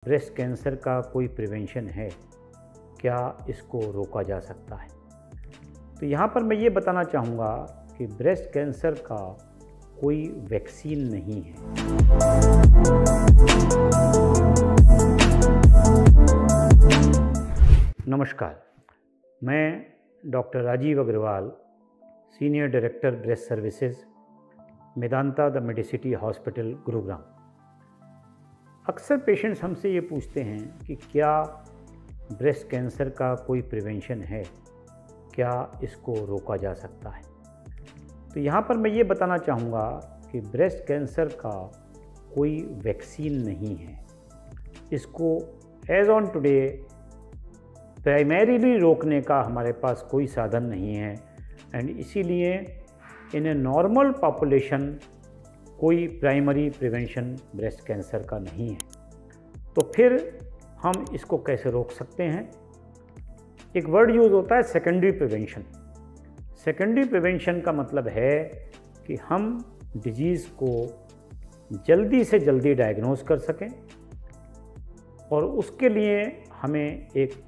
Breast cancer का कोई prevention है क्या, इसको रोका जा सकता है? तो यहाँ पर मैं ये बताना चाहूँगा कि ब्रेस्ट कैंसर का कोई वैक्सीन नहीं है। नमस्कार, मैं doctor Rajiv Agarwal, senior director breast services, Medanta the medicity hospital, Gurugram. अक्सर पेशेंट्स हमसे ये पूछते हैं कि क्या ब्रेस्ट कैंसर का कोई प्रिवेंशन है, क्या इसको रोका जा सकता है? तो यहाँ पर मैं ये बताना चाहूँगा कि ब्रेस्ट कैंसर का कोई वैक्सीन नहीं है। इसको एज ऑन टुडे प्राइमरीली रोकने का हमारे पास कोई साधन नहीं है एंड इसीलिए इन ए नॉर्मल पॉपुलेशन कोई प्राइमरी प्रिवेंशन ब्रेस्ट कैंसर का नहीं है। तो फिर हम इसको कैसे रोक सकते हैं? एक वर्ड यूज़ होता है सेकेंडरी प्रिवेंशन। सेकेंडरी प्रिवेंशन का मतलब है कि हम डिजीज़ को जल्दी से जल्दी डायग्नोज कर सकें और उसके लिए हमें एक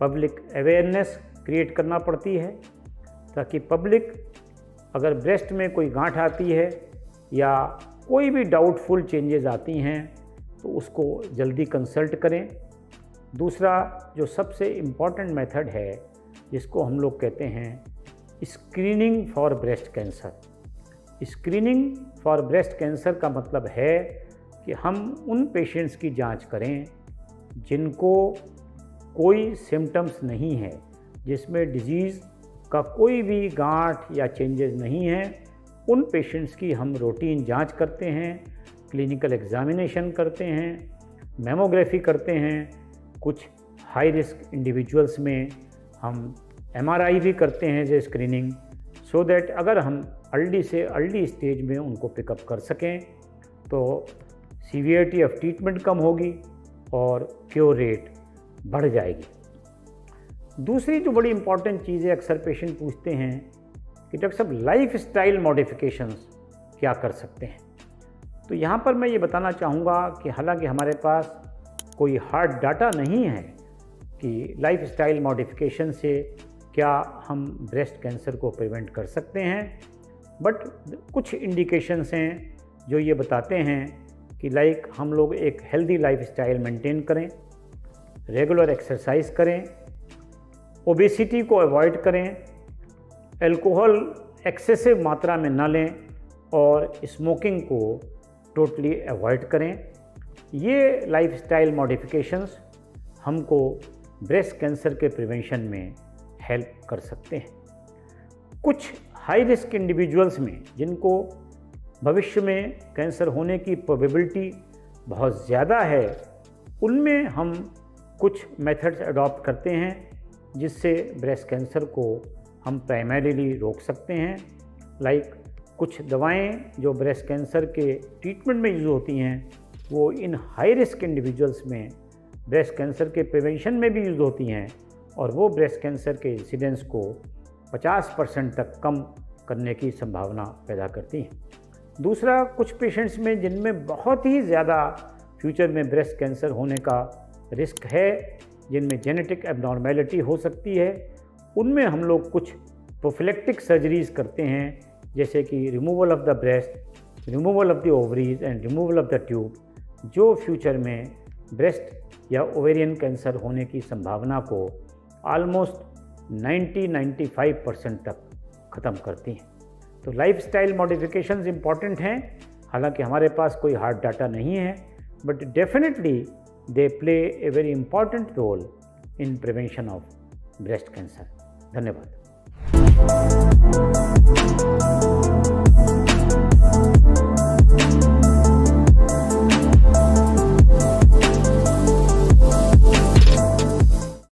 पब्लिक अवेयरनेस क्रिएट करना पड़ती है ताकि पब्लिक अगर ब्रेस्ट में कोई गांठ आती है या कोई भी डाउटफुल चेंजेस आती हैं तो उसको जल्दी कंसल्ट करें। दूसरा जो सबसे इम्पॉर्टेंट मेथड है जिसको हम लोग कहते हैं screening for breast cancer. Screening for breast cancer का मतलब है कि हम उन पेशेंट्स की जांच करें जिनको कोई सिम्टम्स नहीं है, जिसमें डिजीज़ का कोई भी गांठ या चेंजेस नहीं है। उन पेशेंट्स की हम रूटीन जांच करते हैं, क्लिनिकल एग्जामिनेशन करते हैं, मेमोग्राफी करते हैं। कुछ हाई रिस्क इंडिविजुअल्स में हम MRI भी करते हैं as a screening, so that अगर हम अर्ली से अर्ली स्टेज में उनको पिकअप कर सकें तो सीवियरिटी ऑफ ट्रीटमेंट कम होगी और क्योर रेट बढ़ जाएगी। दूसरी जो बड़ी इम्पॉर्टेंट चीज़ है, अक्सर पेशेंट पूछते हैं कि डॉक्टर साहब लाइफ स्टाइल मॉडिफिकेशंस क्या कर सकते हैं? तो यहाँ पर मैं ये बताना चाहूँगा कि हालांकि हमारे पास कोई हार्ड डाटा नहीं है कि लाइफ स्टाइल मॉडिफिकेशन से क्या हम ब्रेस्ट कैंसर को प्रिवेंट कर सकते हैं, बट कुछ इंडिकेशंस हैं जो ये बताते हैं कि लाइक हम लोग एक हेल्दी लाइफ स्टाइल मेंटेन करें, रेगुलर एक्सरसाइज करें, ओबेसिटी को अवॉइड करें, अल्कोहल एक्सेसिव मात्रा में ना लें और स्मोकिंग को टोटली अवॉइड करें। ये लाइफस्टाइल मॉडिफिकेशंस हमको ब्रेस्ट कैंसर के प्रिवेंशन में हेल्प कर सकते हैं। कुछ हाई रिस्क इंडिविजुअल्स में जिनको भविष्य में कैंसर होने की प्रोबेबिलिटी बहुत ज़्यादा है, उनमें हम कुछ मेथड्स अडॉप्ट करते हैं जिससे ब्रेस्ट कैंसर को हम प्राइमरीली रोक सकते हैं। लाइक कुछ दवाएं जो ब्रेस्ट कैंसर के ट्रीटमेंट में यूज़ होती हैं वो इन हाई रिस्क इंडिविजुअल्स में ब्रेस्ट कैंसर के प्रिवेंशन में भी यूज़ होती हैं और वो ब्रेस्ट कैंसर के इंसिडेंस को 50% तक कम करने की संभावना पैदा करती हैं। दूसरा, कुछ पेशेंट्स में जिनमें बहुत ही ज़्यादा फ्यूचर में ब्रेस्ट कैंसर होने का रिस्क है, जिनमें जेनेटिक एबनॉर्मेलिटी हो सकती है, उनमें हम लोग कुछ प्रोफिलेक्टिक सर्जरीज़ करते हैं जैसे कि removal of the breast, removal of the ovaries and removal of the tube, जो फ्यूचर में ब्रेस्ट या ओवेरियन कैंसर होने की संभावना को ऑलमोस्ट 90-95% तक ख़त्म करती हैं। तो लाइफस्टाइल मॉडिफिकेशंस इम्पॉर्टेंट हैं, हालांकि हमारे पास कोई हार्ड डाटा नहीं है, but definitely they play a very important role in prevention of breast cancer. धन्यवाद।